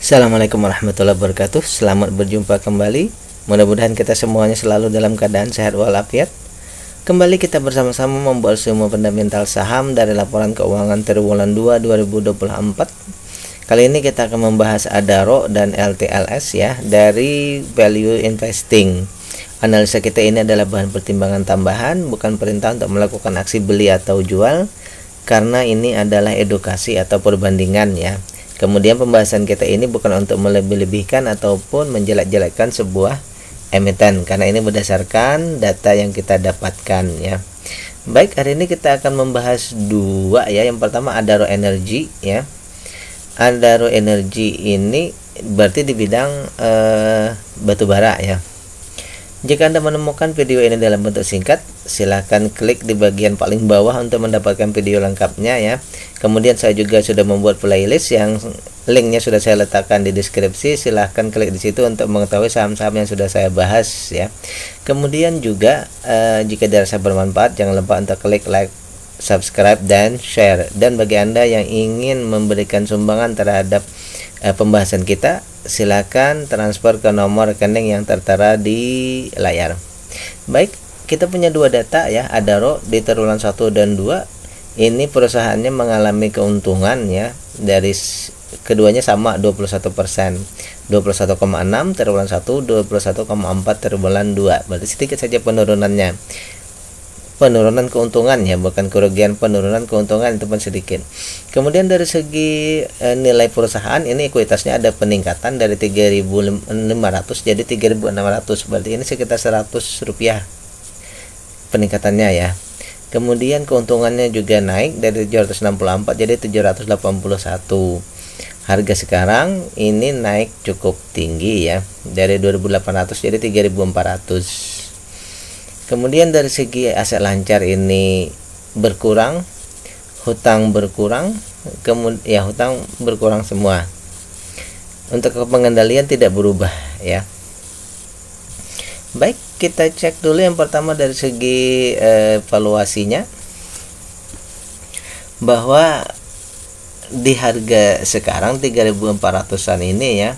Assalamualaikum warahmatullahi wabarakatuh. Selamat berjumpa kembali. Mudah-mudahan kita semuanya selalu dalam keadaan sehat walafiat. Kembali kita bersama-sama membuat semua fundamental saham dari laporan keuangan triwulan 2 2024. Kali ini kita akan membahas Adaro dan LTLS ya dari value investing. Analisa kita ini adalah bahan pertimbangan tambahan, bukan perintah untuk melakukan aksi beli atau jual, karena ini adalah edukasi atau perbandingan ya. Kemudian pembahasan kita ini bukan untuk melebih-lebihkan ataupun menjelek-jelekkan sebuah emiten, karena ini berdasarkan data yang kita dapatkan ya. Baik, hari ini kita akan membahas dua ya. Yang pertama Adaro Energy ya. Adaro Energy ini berarti di bidang batubara ya. Jika Anda menemukan video ini dalam bentuk singkat, silahkan klik di bagian paling bawah untuk mendapatkan video lengkapnya ya. Kemudian saya juga sudah membuat playlist yang linknya sudah saya letakkan di deskripsi. Silahkan klik di situ untuk mengetahui saham-saham yang sudah saya bahas ya. Kemudian juga jika dirasa bermanfaat, jangan lupa untuk klik like, subscribe, dan share. Dan bagi Anda yang ingin memberikan sumbangan terhadap pembahasan kita, silakan transfer ke nomor rekening yang tertera di layar. Baik, kita punya dua data ya. Adaro di triwulan 1 dan 2 ini perusahaannya mengalami keuntungan ya. Dari keduanya sama 21%, 21,6 triwulan 1, 21,4 triwulan 2. Berarti sedikit saja penurunannya. Penurunan keuntungan ya, bukan kerugian, penurunan keuntungan itu pun sedikit. Kemudian dari segi nilai perusahaan ini ekuitasnya ada peningkatan dari 3.500 jadi 3.600, berarti ini sekitar 100 rupiah peningkatannya ya. Kemudian keuntungannya juga naik dari 764 jadi 781. Harga sekarang ini naik cukup tinggi ya, dari 2.800 jadi 3.400. Kemudian dari segi aset lancar ini berkurang, hutang berkurang, kemudian hutang berkurang semua. Untuk pengendalian tidak berubah ya. Baik, kita cek dulu yang pertama dari segi valuasinya, bahwa di harga sekarang 3.400-an ini ya,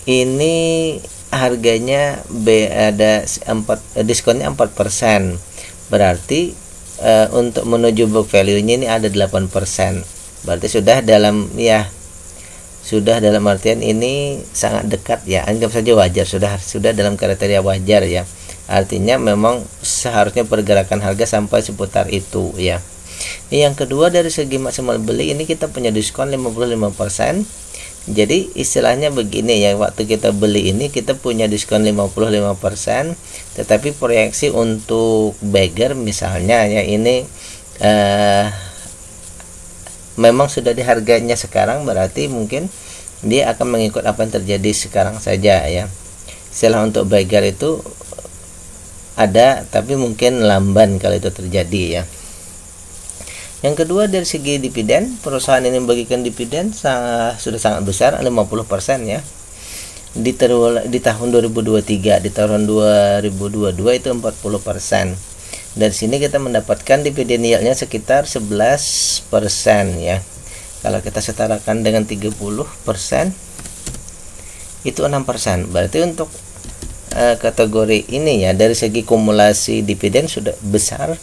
ini harganya ada diskonnya 4%, berarti untuk menuju book value-nya ini ada 8%, berarti sudah dalam ya, sudah dalam artian ini sangat dekat ya, anggap saja wajar, sudah dalam kriteria wajar ya. Artinya memang seharusnya pergerakan harga sampai seputar itu ya. Yang kedua dari segi maksimal beli ini kita punya diskon 55%. Jadi istilahnya begini ya, waktu kita beli ini kita punya diskon 55%, tetapi proyeksi untuk bagger misalnya ya, ini memang sudah di harganya sekarang, berarti mungkin dia akan mengikut apa yang terjadi sekarang saja ya. Istilah untuk bagger itu ada, tapi mungkin lamban kalau itu terjadi ya. Yang kedua dari segi dividen, perusahaan ini membagikan dividen sudah sangat besar, 50% ya. Di tahun 2023, di tahun 2022 itu 40%. Dari sini kita mendapatkan dividen yieldnya sekitar 11% ya. Kalau kita setarakan dengan 30%, itu 6%. Berarti untuk kategori ini ya, dari segi kumulasi dividen sudah besar,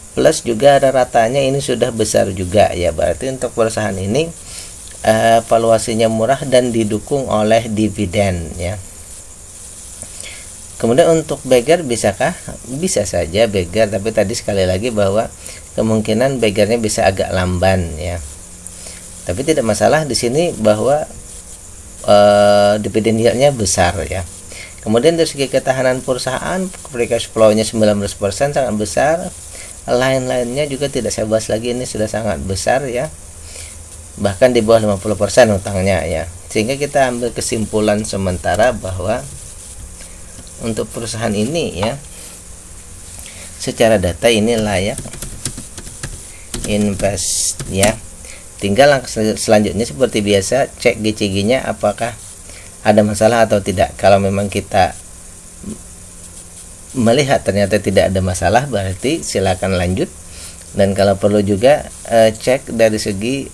plus juga ada ratanya ini sudah besar juga ya. Berarti untuk perusahaan ini valuasinya murah dan didukung oleh dividen ya. Kemudian untuk bagger bisakah? Bisa saja bagger, tapi tadi sekali lagi bahwa kemungkinan baggernya bisa agak lamban ya. Tapi tidak masalah di sini bahwa dividen yieldnya besar ya. Kemudian dari segi ketahanan perusahaan, free cash flow-nya 19% sangat besar. Lain-lainnya juga tidak saya bahas lagi, ini sudah sangat besar ya, bahkan di bawah 50% utangnya ya. Sehingga kita ambil kesimpulan sementara bahwa untuk perusahaan ini ya, secara data ini layak invest ya. Tinggal langkah selanjutnya seperti biasa, cek GCG-nya apakah ada masalah atau tidak. Kalau memang kita melihat ternyata tidak ada masalah, berarti silakan lanjut. Dan kalau perlu juga cek dari segi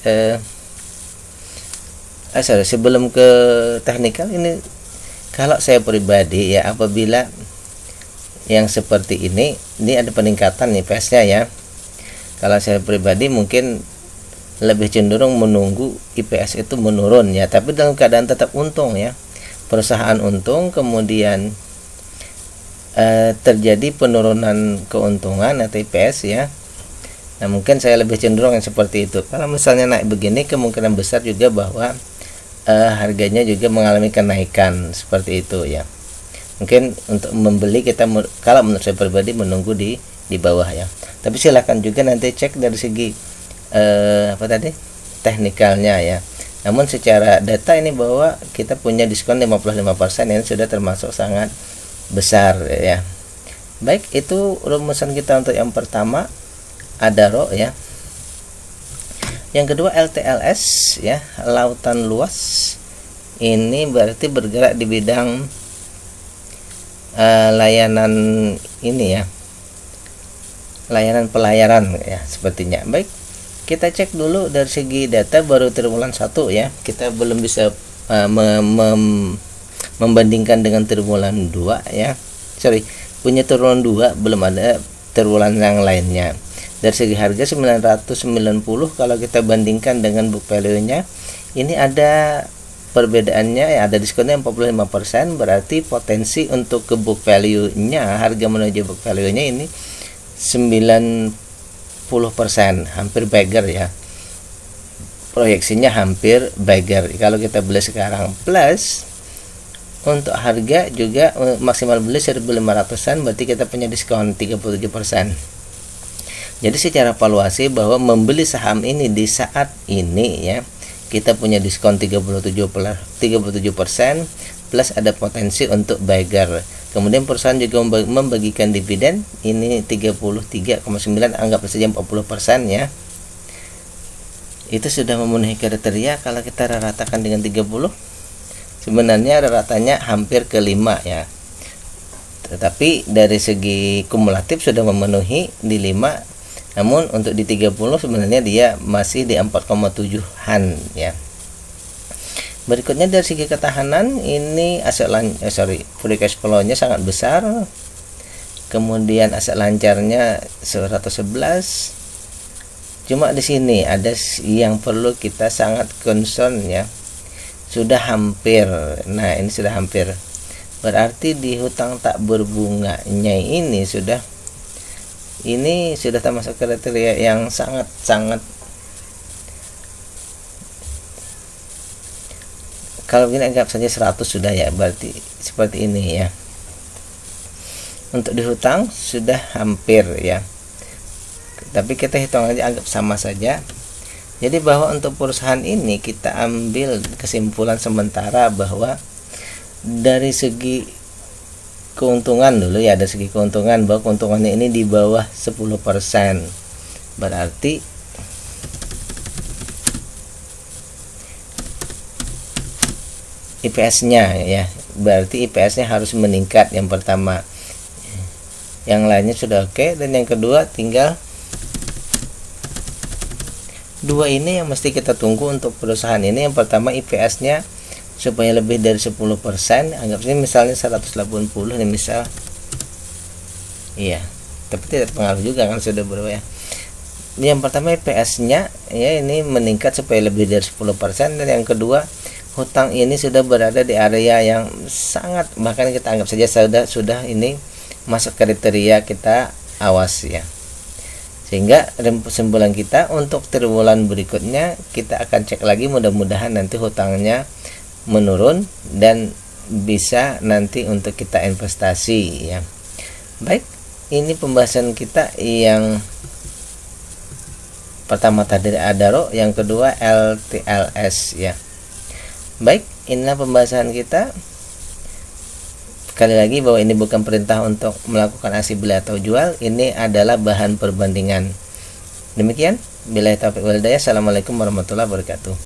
sebelum ke teknikal ini, kalau saya pribadi ya, apabila yang seperti ini ada peningkatan nih IPS-nya ya. Kalau saya pribadi mungkin lebih cenderung menunggu IPS itu menurun ya, tapi dalam keadaan tetap untung ya, perusahaan untung, kemudian terjadi penurunan keuntungan atau IPS ya. Nah, mungkin saya lebih cenderung yang seperti itu. Kalau misalnya naik begini, kemungkinan besar juga bahwa harganya juga mengalami kenaikan seperti itu ya. Mungkin untuk membeli kita, kalau menurut saya pribadi, menunggu di bawah ya. Tapi silahkan juga nanti cek dari segi teknikalnya ya. Namun secara data ini bahwa kita punya diskon 55%, ini sudah termasuk sangat besar ya. Baik, itu rumusan kita untuk yang pertama, Adaro ya. Yang kedua LTLS ya, lautan luas. Ini berarti bergerak di bidang layanan ini ya, layanan pelayaran ya sepertinya. Baik, kita cek dulu dari segi data baru triwulan 1 ya. Kita belum bisa membandingkan dengan triwulan 2 ya. Punya triwulan 2, belum ada triwulan yang lainnya. Dari segi harga 990, kalau kita bandingkan dengan book value-nya, ini ada perbedaannya ya, ada diskonnya 45%, berarti potensi untuk ke book value-nya, harga menuju book value-nya ini 90%, hampir beggar ya. Proyeksinya hampir beggar kalau kita beli sekarang. Plus untuk harga juga maksimal beli 1.500-an, berarti kita punya diskon 37%. Jadi secara valuasi bahwa membeli saham ini di saat ini ya, kita punya diskon 37% plus ada potensi untuk beggar. Kemudian perusahaan juga membagikan dividen ini 33,9, anggap saja 40% ya. Itu sudah memenuhi kriteria. Kalau kita ratakan dengan 30, sebenarnya ratanya hampir ke 5 ya. Tetapi dari segi kumulatif sudah memenuhi di 5. Namun untuk di 30 sebenarnya dia masih di 4,7-an ya. Berikutnya dari segi ketahanan, ini aset free cash flow-nya sangat besar. Kemudian aset lancarnya 111. Cuma di sini ada yang perlu kita sangat concern ya. Sudah hampir. Nah, ini sudah hampir. Berarti di hutang tak berbunganya ini sudah termasuk kriteria yang sangat kalau ini anggap saja 100 sudah ya, berarti seperti ini ya. Untuk di hutang sudah hampir ya, tapi kita hitung aja, anggap sama saja. Jadi bahwa untuk perusahaan ini kita ambil kesimpulan sementara bahwa dari segi keuntungan dulu ya, dari segi keuntungan bahwa keuntungannya ini di bawah 10%, berarti IPS-nya ya, berarti IPS-nya harus meningkat yang pertama. Yang lainnya sudah oke. Dan yang kedua tinggal dua ini yang mesti kita tunggu untuk perusahaan ini. Yang pertama IPS-nya supaya lebih dari 10%, anggap saja misalnya 180 nih misal. Iya, tapi tidak pengaruh juga kan, sudah berapa ya. Yang pertama IPS-nya ya ini meningkat supaya lebih dari 10%, dan yang kedua hutang ini sudah berada di area yang sangat, bahkan kita anggap saja sudah ini masuk kriteria kita awas ya. Sehingga kesimpulan kita untuk triwulan berikutnya kita akan cek lagi, mudah-mudahan nanti hutangnya menurun dan bisa nanti untuk kita investasi ya. Baik, ini pembahasan kita yang pertama tadi Adaro, yang kedua LTLS ya. Baik, inilah pembahasan kita. Sekali lagi bahwa ini bukan perintah untuk melakukan aksi beli atau jual, ini adalah bahan perbandingan. Demikian, billahi taufiq wal hidayah. Assalamualaikum warahmatullahi wabarakatuh.